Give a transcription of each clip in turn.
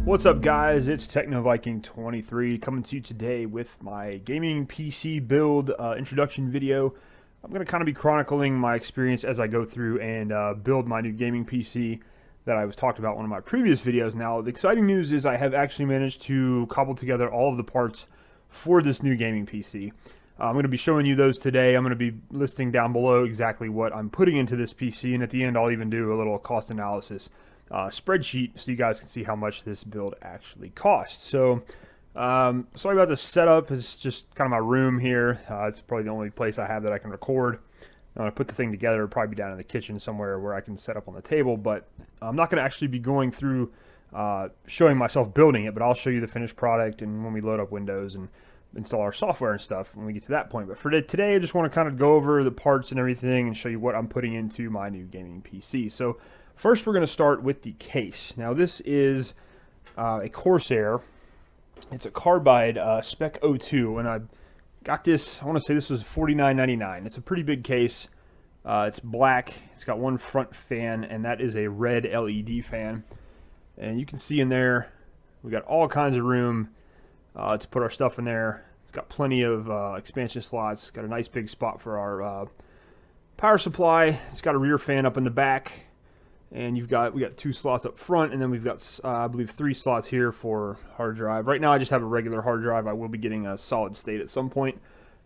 What's up, guys? It's TechnoViking23 coming to you today with my gaming PC build introduction video. I'm going to kind of be chronicling my experience as I go through and build my new gaming PC that I was talked about in one of my previous videos. Now, the exciting news is I have actually managed to cobble together all of the parts for this new gaming PC. I'm going to be showing you those today. I'm going to be listing down below exactly what I'm putting into this PC, and at the end I'll even do a little cost analysis spreadsheet so you guys can see how much this build actually costs. So sorry about the setup. It's just kind of my room here. It's probably the only place I have that I can record. I'm going to put the thing together. It'll probably be down in the kitchen somewhere where I can set up on the table, but I'm not going to actually be going through showing myself building it, but I'll show you the finished product and when we load up Windows and install our software and stuff when we get to that point. But for today, I just want to kind of go over the parts and everything and show you what I'm putting into my new gaming PC. So first, we're going to start with the case. Now, this is a Corsair. It's a Carbide Spec 02, and I got this, I want to say this was $49.99. It's a pretty big case. It's black. It's got one front fan, and that is a red LED fan. And you can see in there, we got all kinds of room to put our stuff in there. It's got plenty of expansion slots. It's got a nice big spot for our power supply. It's got a rear fan up in the back. And we got 2 slots up front, and then we've got, I believe, 3 slots here for hard drive. Right now, I just have a regular hard drive. I will be getting a solid state at some point.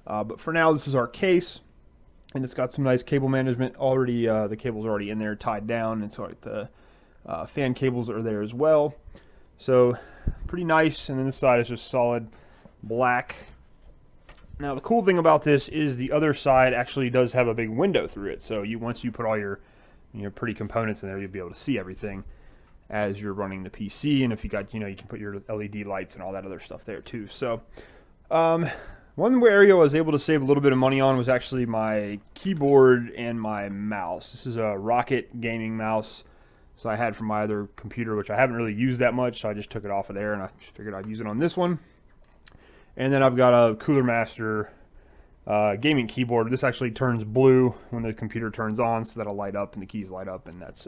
But for now, this is our case, and it's got some nice cable management already. The cable's already in there, tied down, and so the fan cables are there as well. So, pretty nice. And then this side is just solid black. Now, the cool thing about this is the other side actually does have a big window through it. So, once you put all your pretty components in there, you'll be able to see everything as you're running the PC. And if you got, you can put your LED lights and all that other stuff there too. So one area I was able to save a little bit of money on was actually my keyboard and my mouse. This is a Rocket gaming mouse. So I had from my other computer, which I haven't really used that much. So I just took it off of there and I just figured I'd use it on this one. And then I've got a Cooler Master gaming keyboard. This actually turns blue when the computer turns on, so that'll light up and the keys light up, and that's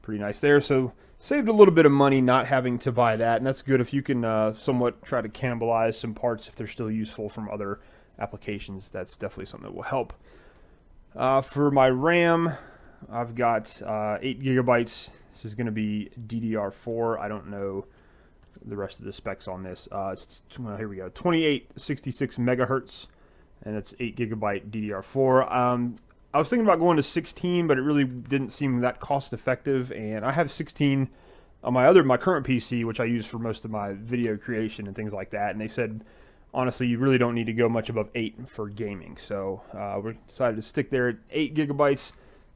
pretty nice there. So saved a little bit of money not having to buy that, and that's good if you can somewhat try to cannibalize some parts if they're still useful from other applications. That's definitely something that will help. For my RAM, I've got 8 gigabytes. This is going to be DDR4. I don't know the rest of the specs on this. Well, here we go. 2866 megahertz. And it's 8 gigabyte DDR4. I was thinking about going to 16, but it really didn't seem that cost effective. And I have 16 on my current PC, which I use for most of my video creation and things like that. And they said, honestly, you really don't need to go much above 8 for gaming. So we decided to stick there at 8 gigabytes,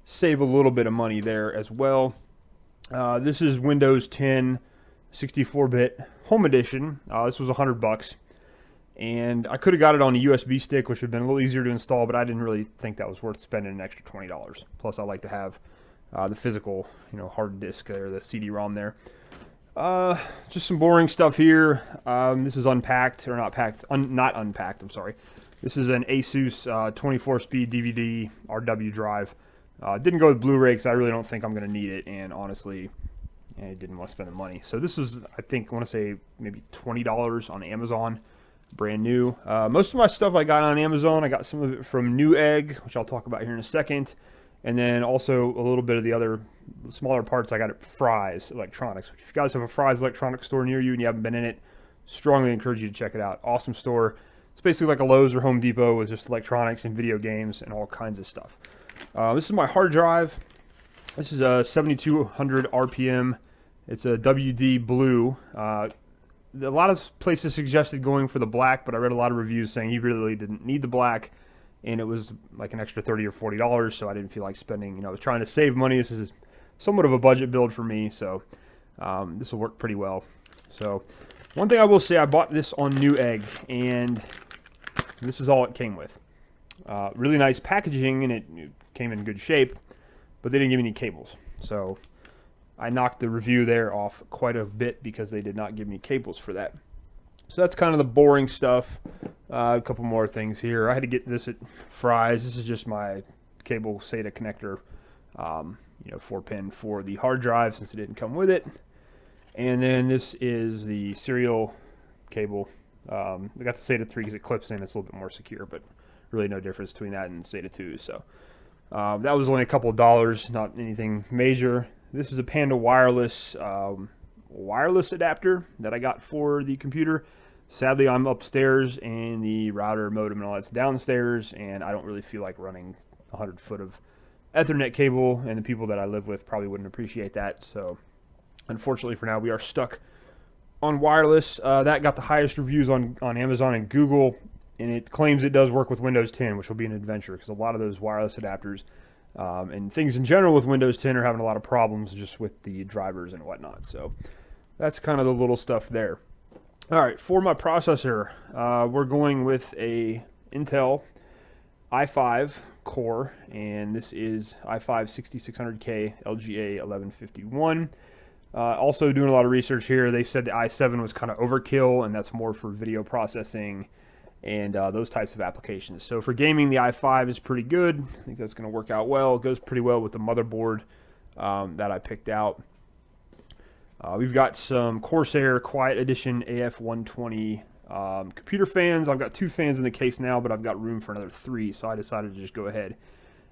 save a little bit of money there as well. This is Windows 10 64-bit Home Edition. This was $100. And I could have got it on a USB stick, which would have been a little easier to install, but I didn't really think that was worth spending an extra $20. Plus, I like to have the physical, hard disk there, the CD-ROM there. Just some boring stuff here. This is unpacked, or not packed, not unpacked, I'm sorry. This is an ASUS 24-speed DVD RW drive. Didn't go with Blu-ray because I really don't think I'm going to need it, and honestly, I didn't want to spend the money. So this was, I think, I want to say maybe $20 on Amazon. Brand new. Most of my stuff I got on Amazon. I got some of it from Newegg, which I'll talk about here in a second, and then also a little bit of the other smaller parts I got at Fry's Electronics. If you guys have a Fry's Electronics store near you and you haven't been in it, strongly encourage you to check it out. Awesome store. It's basically like a Lowe's or Home Depot with just electronics and video games and all kinds of stuff. This is my hard drive. This is a 7200 RPM. It's a WD blue. A lot of places suggested going for the black, but I read a lot of reviews saying you really didn't need the black, and it was like an extra $30 or $40, so I didn't feel like spending. I was trying to save money. This is somewhat of a budget build for me, so this will work pretty well. So one thing I will say, I bought this on Newegg, and this is all it came with. Really nice packaging, and it came in good shape, but they didn't give me any cables. So I knocked the review there off quite a bit because they did not give me cables for that. So that's kind of the boring stuff. A couple more things here. I had to get this at Fry's. This is just my cable SATA connector, 4-pin for the hard drive since it didn't come with it. And then this is the serial cable. I got the Sata 3 because it clips in. It's a little bit more secure, but really no difference between that and Sata 2. So that was only a couple of dollars, not anything major. This is a Panda wireless wireless adapter that I got for the computer. Sadly, I'm upstairs and the router, modem, and all that's downstairs, and I don't really feel like running 100 foot of Ethernet cable, and the people that I live with probably wouldn't appreciate that. So unfortunately for now, we are stuck on wireless. That got the highest reviews on Amazon and Google, and it claims it does work with Windows 10, which will be an adventure because a lot of those wireless adapters and things in general with Windows 10 are having a lot of problems just with the drivers and whatnot. So that's kind of the little stuff there. All right, for my processor, we're going with a Intel i5 core, and this is i5 6600K LGA 1151. Also doing a lot of research here. They said the i7 was kind of overkill, and that's more for video processing and those types of applications. So for gaming, the i5 is pretty good. I think that's going to work out well. It goes pretty well with the motherboard that I picked out. We've got some Corsair Quiet Edition AF120 computer fans. I've got 2 fans in the case now, but I've got room for another 3, so I decided to just go ahead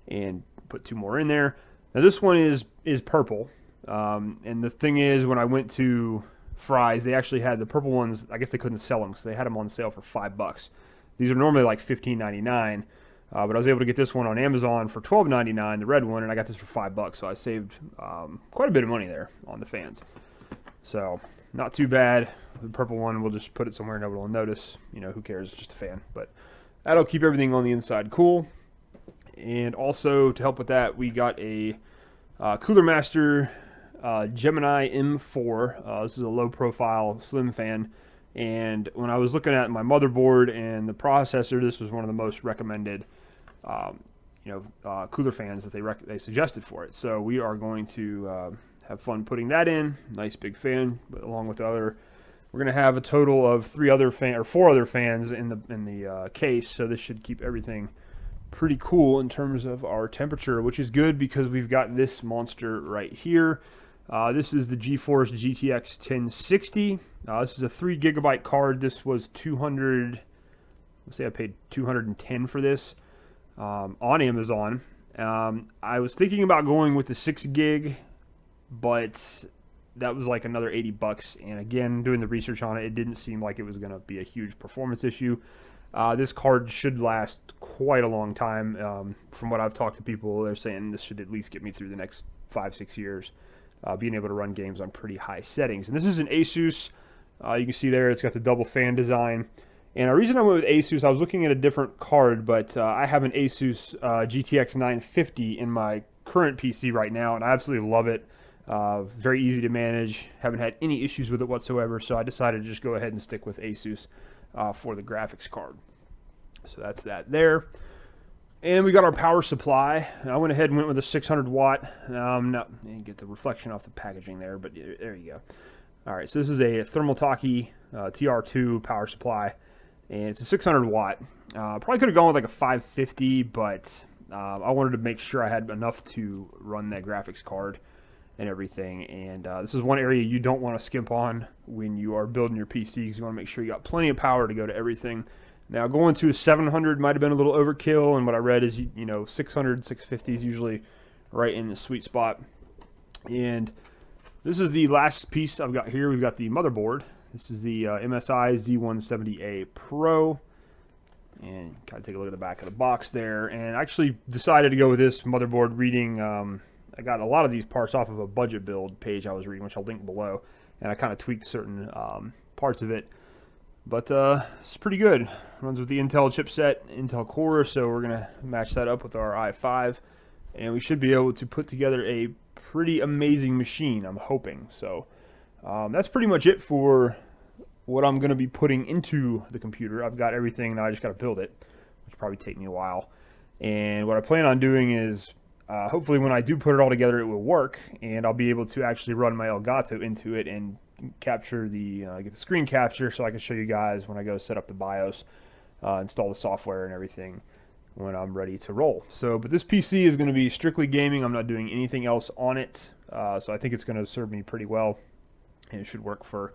and put 2 more in there. Now this one is purple, and the thing is, when I went to Fry's, they actually had the purple ones. I guess they couldn't sell them, so they had them on sale for $5. These are normally like $15.99, but I was able to get this one on Amazon for $12.99, the red one, and I got this for $5, so I saved quite a bit of money there on the fans. So not too bad. The purple one, we'll just put it somewhere nobody will notice. You know, who cares? It's just a fan. But that'll keep everything on the inside cool. And also to help with that, we got a Cooler Master Gemini M4. This is a low profile slim fan. And when I was looking at my motherboard and the processor, this was one of the most recommended cooler fans that they suggested for it. So we are going to have fun putting that in. Nice big fan, but along with the other, we're going to have a total of 4 other fans in the case. So this should keep everything pretty cool in terms of our temperature, which is good because we've got this monster right here. This is the GeForce GTX 1060. This is a 3 GB card. This was 200. Let's say I paid $210 for this on Amazon. I was thinking about going with the 6 gig, but that was like another $80. And again, doing the research on it, it didn't seem like it was going to be a huge performance issue. This card should last quite a long time. From what I've talked to people, they're saying this should at least get me through the next 5-6 years, being able to run games on pretty high settings. And this is an ASUS. You can see there it's got the double fan design. And the reason I went with ASUS, I was looking at a different card, but I have an ASUS GTX 950 in my current PC right now, and I absolutely love it. Very easy to manage. Haven't had any issues with it whatsoever, so I decided to just go ahead and stick with ASUS for the graphics card. So that's that there. And we got our power supply. And I went ahead and went with a 600 watt. You get the reflection off the packaging there, but there you go. All right, so this is a Thermaltake TR2 power supply, and it's a 600 watt. Probably could have gone with like a 550, but I wanted to make sure I had enough to run that graphics card and everything. And this is one area you don't want to skimp on when you are building your PC, because you want to make sure you got plenty of power to go to everything. Now, going to a 700 might have been a little overkill, and what I read is 600, 650 is usually right in the sweet spot. And this is the last piece I've got here. We've got the motherboard. This is the MSI Z170A Pro. And kind of take a look at the back of the box there. And I actually decided to go with this motherboard reading. I got a lot of these parts off of a budget build page I was reading, which I'll link below. And I kind of tweaked certain parts of it. But it's pretty good. Runs with the Intel chipset, Intel Core. So we're going to match that up with our i5. And we should be able to put together a pretty amazing machine, I'm hoping. So that's pretty much it for what I'm going to be putting into the computer. I've got everything, now I just got to build it, which will probably take me a while. And what I plan on doing is hopefully when I do put it all together, it will work, and I'll be able to actually run my Elgato into it and capture the get the screen capture, so I can show you guys when I go set up the BIOS, install the software and everything when I'm ready to roll. So, but this PC is going to be strictly gaming. I'm not doing anything else on it, so I think it's going to serve me pretty well. and it should work for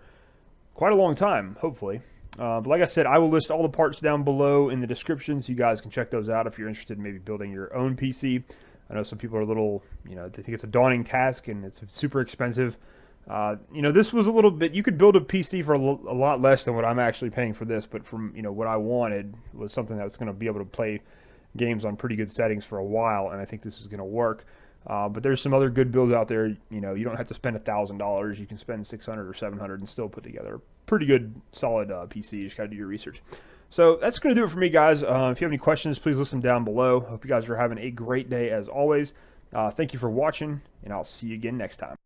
quite a long time, hopefully. But like I said, I will list all the parts down below in the description, so you guys can check those out if you're interested in maybe building your own PC. I know some people are a little, they think it's a daunting task and it's super expensive. This was a little bit, you could build a PC for a lot less than what I'm actually paying for this, but from, what I wanted was something that was going to be able to play games on pretty good settings for a while, and I think this is going to work. But there's some other good builds out there. You don't have to spend $1,000. You can spend $600 or $700 and still put together a pretty good, solid PC. You just got to do your research. So that's going to do it for me, guys. If you have any questions, please list them down below. Hope you guys are having a great day as always. Thank you for watching, and I'll see you again next time.